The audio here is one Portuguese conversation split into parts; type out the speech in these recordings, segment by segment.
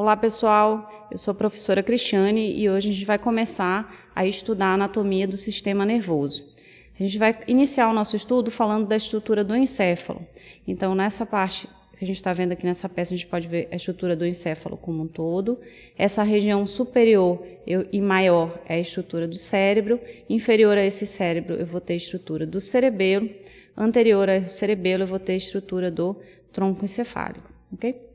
Olá pessoal, eu sou a professora Cristiane e hoje a gente vai começar a estudar a anatomia do sistema nervoso. A gente vai iniciar o nosso estudo falando da estrutura do encéfalo. Então nessa parte que a gente está vendo aqui nessa peça, a gente pode ver a estrutura do encéfalo como um todo. Essa região superior e maior é a estrutura do cérebro. Inferior a esse cérebro eu vou ter a estrutura do cerebelo. Anterior ao cerebelo eu vou ter a estrutura do tronco encefálico, ok?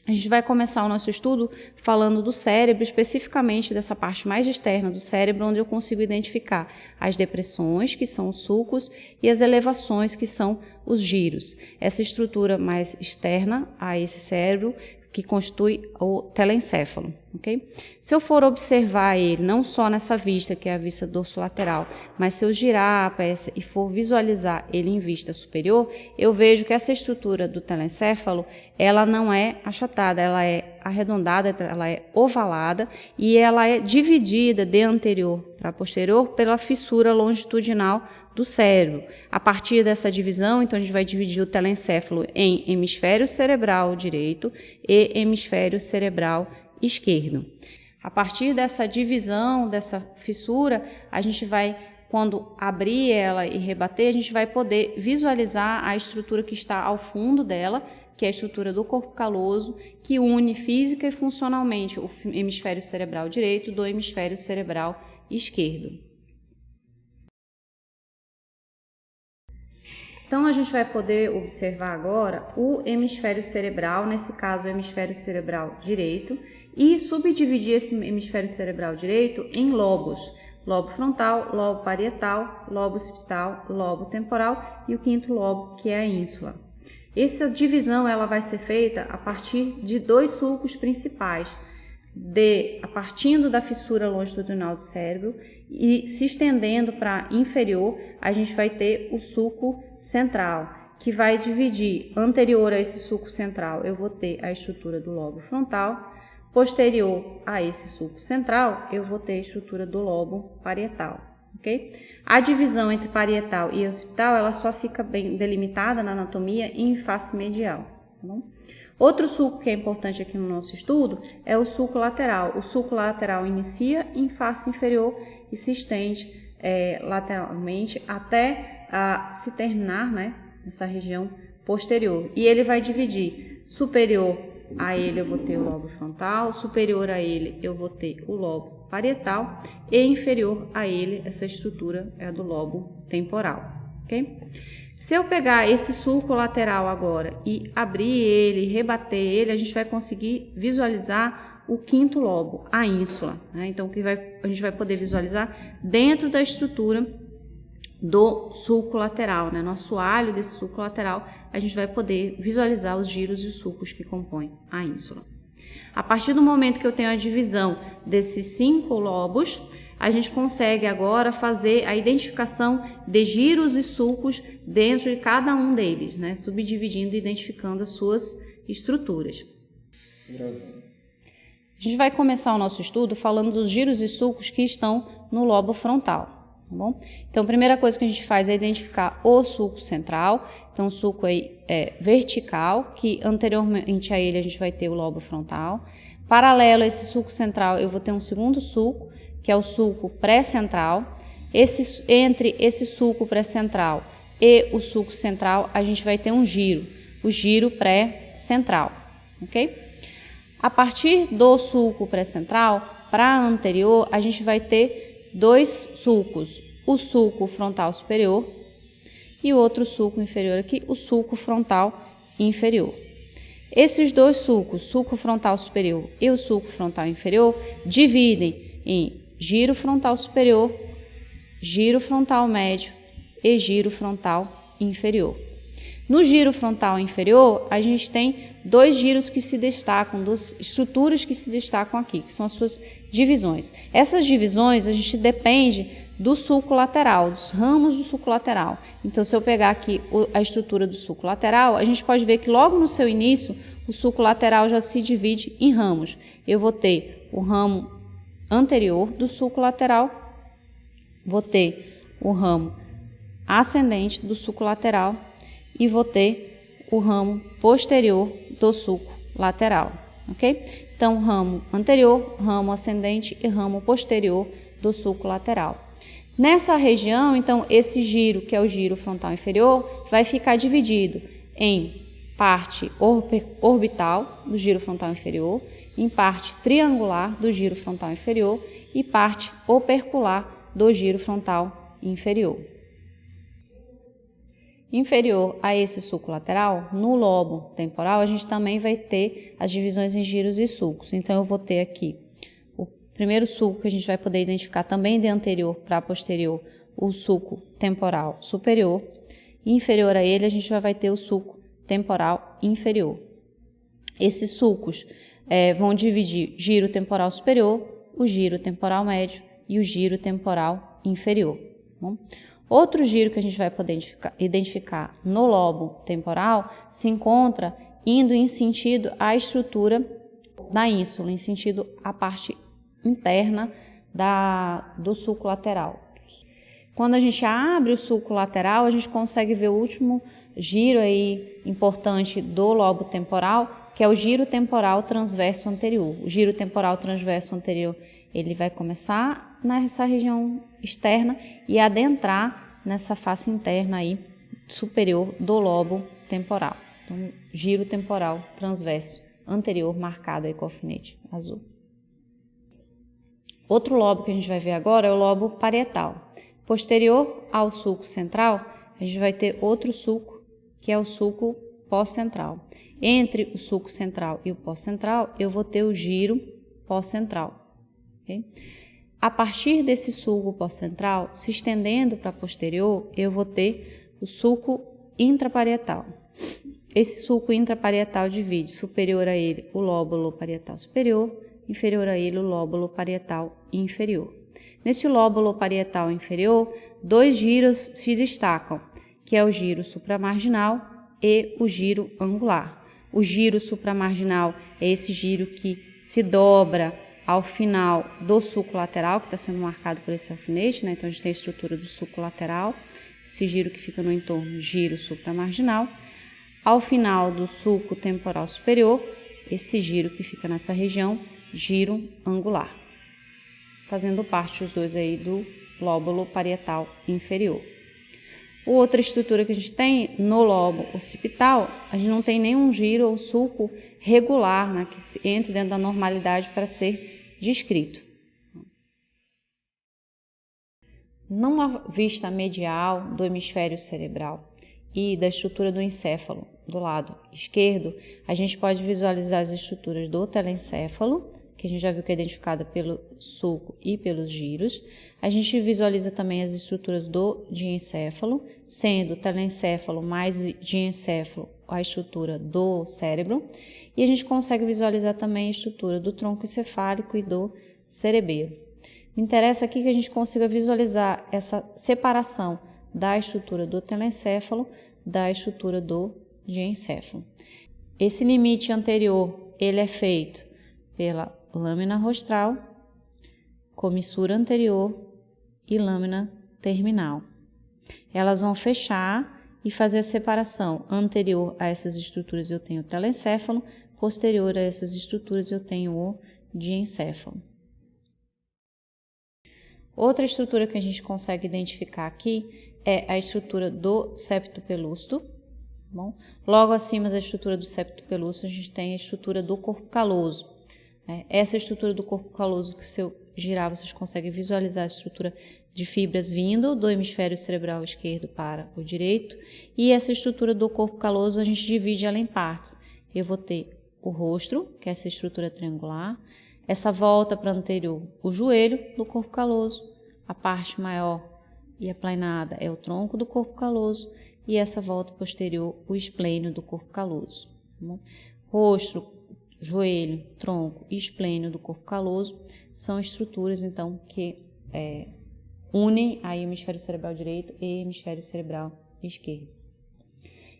A gente vai começar o nosso estudo falando do cérebro, especificamente dessa parte mais externa do cérebro, onde eu consigo identificar as depressões, que são os sulcos, e as elevações, que são os giros. Essa estrutura mais externa a esse cérebro, que constitui o telencéfalo, ok? Se eu for observar ele, não só nessa vista, que é a vista dorsolateral, mas se eu girar a peça e for visualizar ele em vista superior, eu vejo que essa estrutura do telencéfalo, ela não é achatada, ela é arredondada, ela é ovalada e ela é dividida de anterior para posterior pela fissura longitudinal do cérebro. A partir dessa divisão, então a gente vai dividir o telencéfalo em hemisfério cerebral direito e hemisfério cerebral esquerdo. A partir dessa divisão, dessa fissura, a gente vai, quando abrir ela e rebater, a gente vai poder visualizar a estrutura que está ao fundo dela, que é a estrutura do corpo caloso, que une física e funcionalmente o hemisfério cerebral direito do hemisfério cerebral esquerdo. Então, a gente vai poder observar agora o hemisfério cerebral, nesse caso o hemisfério cerebral direito, e subdividir esse hemisfério cerebral direito em lobos. Lobo frontal, lobo parietal, lobo occipital, lobo temporal e o quinto lobo, que é a ínsula. Essa divisão ela vai ser feita a partir de dois sulcos principais, partindo da fissura longitudinal do cérebro e se estendendo para inferior, a gente vai ter o sulco central, que vai dividir. Anterior a esse sulco central, eu vou ter a estrutura do lobo frontal. Posterior a esse sulco central, eu vou ter a estrutura do lobo parietal, ok? A divisão entre parietal e occipital, ela só fica bem delimitada na anatomia em face medial, tá bom? Outro sulco que é importante aqui no nosso estudo é o sulco lateral. O sulco lateral inicia em face inferior e se estende lateralmente até se terminar, né, nessa região posterior. E ele vai dividir. Superior a ele eu vou ter o lobo frontal, superior a ele eu vou ter o lobo parietal e inferior a ele essa estrutura é a do lobo temporal, ok? Se eu pegar esse sulco lateral agora e abrir ele, rebater ele, a gente vai conseguir visualizar o quinto lobo, a ínsula, né? Então, a gente vai poder visualizar dentro da estrutura do sulco lateral, né? No assoalho desse sulco lateral, a gente vai poder visualizar os giros e os sulcos que compõem a ínsula. A partir do momento que eu tenho a divisão desses 5 lobos, a gente consegue agora fazer a identificação de giros e sulcos dentro de cada um deles, né? Subdividindo e identificando as suas estruturas. A gente vai começar o nosso estudo falando dos giros e sulcos que estão no lobo frontal, tá bom? Então, a primeira coisa que a gente faz é identificar o sulco central. Então, o sulco é vertical, que anteriormente a ele a gente vai ter o lobo frontal. Paralelo a esse sulco central, eu vou ter um segundo sulco, que é o sulco pré-central. Entre esse sulco pré-central e o sulco central, a gente vai ter um giro, o giro pré-central, ok? A partir do sulco pré-central para anterior, a gente vai ter dois sulcos, o sulco frontal superior e o outro sulco inferior aqui, o sulco frontal inferior. Esses dois sulcos, sulco frontal superior e o sulco frontal inferior, dividem em giro frontal superior, giro frontal médio e giro frontal inferior. No giro frontal inferior, a gente tem dois giros que se destacam, duas estruturas que se destacam aqui, que são as suas divisões. Essas divisões, a gente depende do sulco lateral, dos ramos do sulco lateral. Então, se eu pegar aqui a estrutura do sulco lateral, a gente pode ver que logo no seu início, o sulco lateral já se divide em ramos. Eu vou ter o ramo anterior do sulco lateral, vou ter o ramo ascendente do sulco lateral e vou ter o ramo posterior do sulco lateral, ok? Então, ramo anterior, ramo ascendente e ramo posterior do sulco lateral. Nessa região, então, esse giro, que é o giro frontal inferior, vai ficar dividido em parte orbital do giro frontal inferior, em parte triangular do giro frontal inferior e parte opercular do giro frontal inferior. Inferior a esse sulco lateral, no lobo temporal, a gente também vai ter as divisões em giros e sulcos. Então, eu vou ter aqui o primeiro sulco que a gente vai poder identificar também de anterior para posterior, o sulco temporal superior. E inferior a ele, a gente vai ter o sulco temporal inferior. Esses sulcos vão dividir giro temporal superior, o giro temporal médio e o giro temporal inferior. Bom? Outro giro que a gente vai poder identificar no lobo temporal se encontra indo em sentido à estrutura da ínsula, em sentido à parte interna do sulco lateral. Quando a gente abre o sulco lateral, a gente consegue ver o último giro aí importante do lobo temporal, que é o giro temporal transverso anterior. O giro temporal transverso anterior, ele vai começar nessa região externa e adentrar nessa face interna aí superior do lobo temporal. Então, giro temporal transverso anterior marcado aí com alfinete azul. Outro lobo que a gente vai ver agora é o lobo parietal. Posterior ao sulco central, a gente vai ter outro sulco, que é o sulco pós-central. Entre o sulco central e o pós-central, eu vou ter o giro pós-central. Okay? A partir desse sulco pós-central, se estendendo para posterior, eu vou ter o sulco intraparietal. Esse sulco intraparietal divide superior a ele o lóbulo parietal superior, inferior a ele o lóbulo parietal inferior. Nesse lóbulo parietal inferior, dois giros se destacam, que é o giro supramarginal e o giro angular. O giro supramarginal é esse giro que se dobra ao final do sulco lateral, que está sendo marcado por esse alfinete, né? Então, a gente tem a estrutura do sulco lateral, esse giro que fica no entorno, giro supramarginal. Ao final do sulco temporal superior, esse giro que fica nessa região, giro angular, fazendo parte os dois aí do lóbulo parietal inferior. Outra estrutura que a gente tem no lobo occipital, a gente não tem nenhum giro ou sulco regular, né, que entre dentro da normalidade para ser descrito. Numa vista medial do hemisfério cerebral e da estrutura do encéfalo do lado esquerdo, a gente pode visualizar as estruturas do telencéfalo, que a gente já viu que é identificada pelo sulco e pelos giros. A gente visualiza também as estruturas do diencéfalo, sendo o telencéfalo mais diencéfalo a estrutura do cérebro. E a gente consegue visualizar também a estrutura do tronco encefálico e do cerebelo. Me interessa aqui que a gente consiga visualizar essa separação da estrutura do telencéfalo da estrutura do diencéfalo. Esse limite anterior, ele é feito pela lâmina rostral, comissura anterior e lâmina terminal. Elas vão fechar e fazer a separação. Anterior a essas estruturas eu tenho o telencéfalo, posterior a essas estruturas eu tenho o diencéfalo. Outra estrutura que a gente consegue identificar aqui é a estrutura do septo pelúcido. Bom, logo acima da estrutura do septo pelúcido a gente tem a estrutura do corpo caloso. Essa estrutura do corpo caloso, que se eu girar, vocês conseguem visualizar a estrutura de fibras vindo do hemisfério cerebral esquerdo para o direito. E essa estrutura do corpo caloso, a gente divide ela em partes. Eu vou ter o rosto, que é essa estrutura triangular, essa volta para anterior, o joelho do corpo caloso, a parte maior e aplanada é o tronco do corpo caloso, e essa volta posterior, o esplênio do corpo caloso. Tá bom? Rosto, joelho, tronco e esplênio do corpo caloso são estruturas, então, que unem aí o hemisfério cerebral direito e o hemisfério cerebral esquerdo.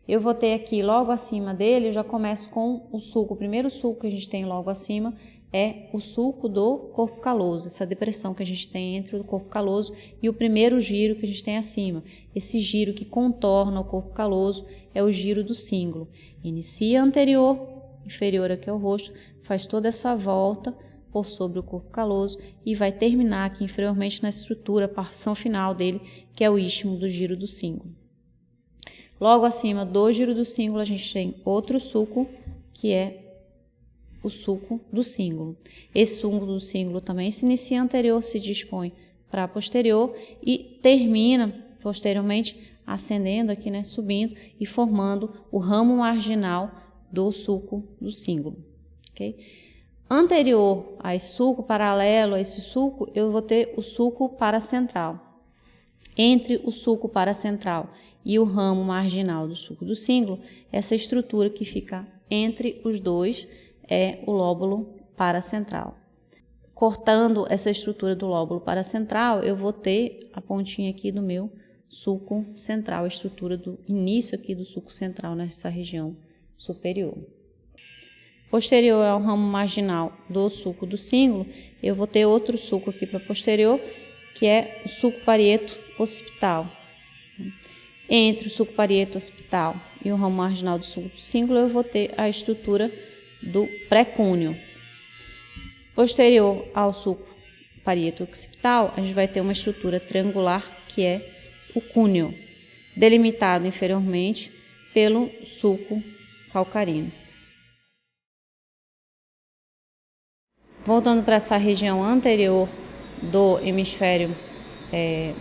Eu vou ter aqui, logo acima dele, eu já começo com o sulco. O primeiro sulco que a gente tem logo acima é o sulco do corpo caloso, essa depressão que a gente tem entre o corpo caloso e o primeiro giro que a gente tem acima. Esse giro que contorna o corpo caloso é o giro do cíngulo. Inicia anterior, inferior aqui ao rosto, faz toda essa volta por sobre o corpo caloso e vai terminar aqui inferiormente na estrutura, a porção final dele, que é o istmo do giro do cíngulo. Logo acima do giro do cíngulo, a gente tem outro sulco, que é o sulco do cíngulo. Esse sulco do cíngulo também se inicia anterior, se dispõe para posterior e termina posteriormente ascendendo aqui, né, subindo e formando o ramo marginal do sulco do cíngulo, ok? Anterior a esse sulco, paralelo a esse sulco, eu vou ter o sulco paracentral. Entre o sulco paracentral e o ramo marginal do sulco do cíngulo, essa estrutura que fica entre os dois é o lóbulo paracentral. Cortando essa estrutura do lóbulo paracentral, eu vou ter a pontinha aqui do meu sulco central, a estrutura do início aqui do sulco central nessa região superior. Posterior ao ramo marginal do sulco do cíngulo, eu vou ter outro sulco aqui para posterior, que é o sulco parieto occipital. Entre o sulco parieto occipital e o ramo marginal do sulco do cíngulo, eu vou ter a estrutura do pré-cúneo. Posterior ao sulco parieto occipital, a gente vai ter uma estrutura triangular, que é o cúneo, delimitado inferiormente pelo sulco calcarino. Voltando para essa região anterior do hemisfério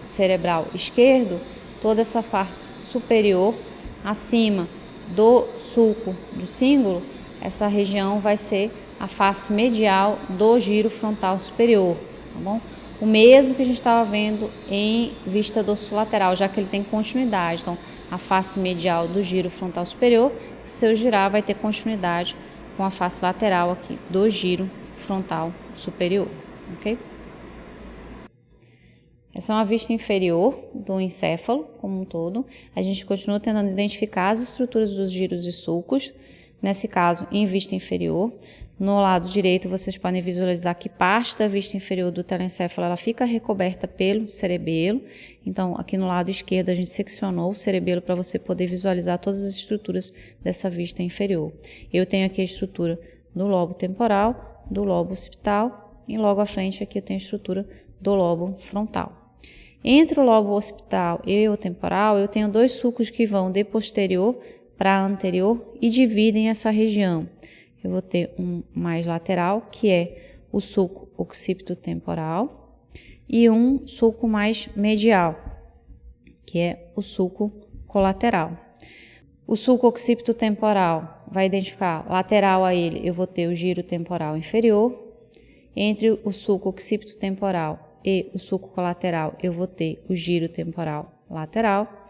cerebral esquerdo, toda essa face superior, acima do sulco do cíngulo, essa região vai ser a face medial do giro frontal superior, tá bom? O mesmo que a gente estava vendo em vista dorsolateral, já que ele tem continuidade. Então, a face medial do giro frontal superior, se eu girar, vai ter continuidade com a face lateral aqui do giro frontal superior, ok? Essa é uma vista inferior do encéfalo como um todo. A gente continua tentando identificar as estruturas dos giros e sulcos, nesse caso em vista inferior. No lado direito vocês podem visualizar que parte da vista inferior do telencéfalo ela fica recoberta pelo cerebelo. Então aqui no lado esquerdo a gente seccionou o cerebelo para você poder visualizar todas as estruturas dessa vista inferior. Eu tenho aqui a estrutura do lobo temporal, do lobo occipital e logo à frente aqui eu tenho a estrutura do lobo frontal. Entre o lobo occipital e o temporal, eu tenho dois sulcos que vão de posterior para anterior e dividem essa região. Eu vou ter um mais lateral, que é o sulco occipito-temporal, e um sulco mais medial, que é o sulco colateral. O sulco occipito-temporal vai identificar lateral a ele, eu vou ter o giro temporal inferior. Entre o sulco occipito-temporal e o sulco colateral, eu vou ter o giro temporal lateral.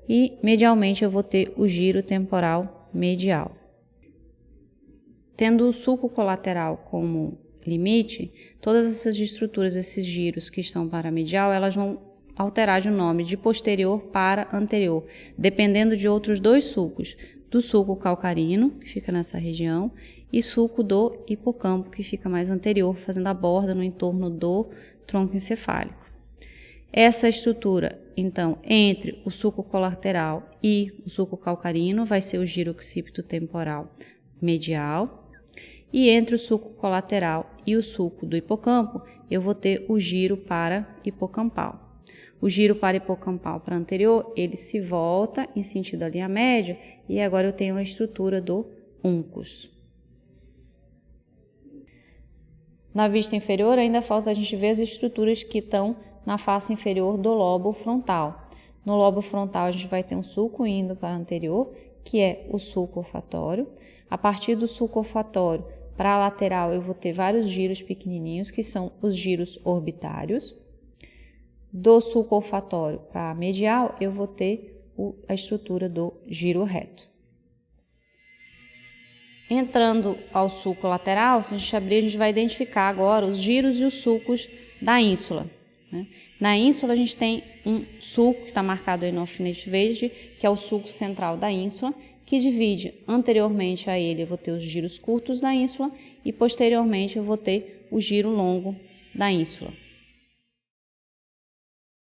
E medialmente eu vou ter o giro temporal medial. Tendo o sulco colateral como limite, todas essas estruturas, esses giros que estão para medial, elas vão alterar de nome de posterior para anterior, dependendo de outros dois sulcos, do sulco calcarino, que fica nessa região, e sulco do hipocampo, que fica mais anterior, fazendo a borda no entorno do tronco encefálico. Essa estrutura, então, entre o sulco colateral e o sulco calcarino vai ser o giro occipito-temporal medial, e entre o sulco colateral e o sulco do hipocampo, eu vou ter o giro para hipocampal. O giro para hipocampal para anterior, ele se volta em sentido à linha média, e agora eu tenho a estrutura do uncus. Na vista inferior, ainda falta a gente ver as estruturas que estão na face inferior do lobo frontal. No lobo frontal, a gente vai ter um sulco indo para anterior, que é o sulco olfatório. A partir do sulco olfatório para a lateral, eu vou ter vários giros pequenininhos, que são os giros orbitários. Do sulco olfatório para a medial, eu vou ter a estrutura do giro reto. Entrando ao sulco lateral, se a gente abrir, a gente vai identificar agora os giros e os sulcos da ínsula, né? Na ínsula, a gente tem um sulco que está marcado aí no alfinete verde, que é o sulco central da ínsula, que divide anteriormente a ele, eu vou ter os giros curtos da ínsula e posteriormente eu vou ter o giro longo da ínsula.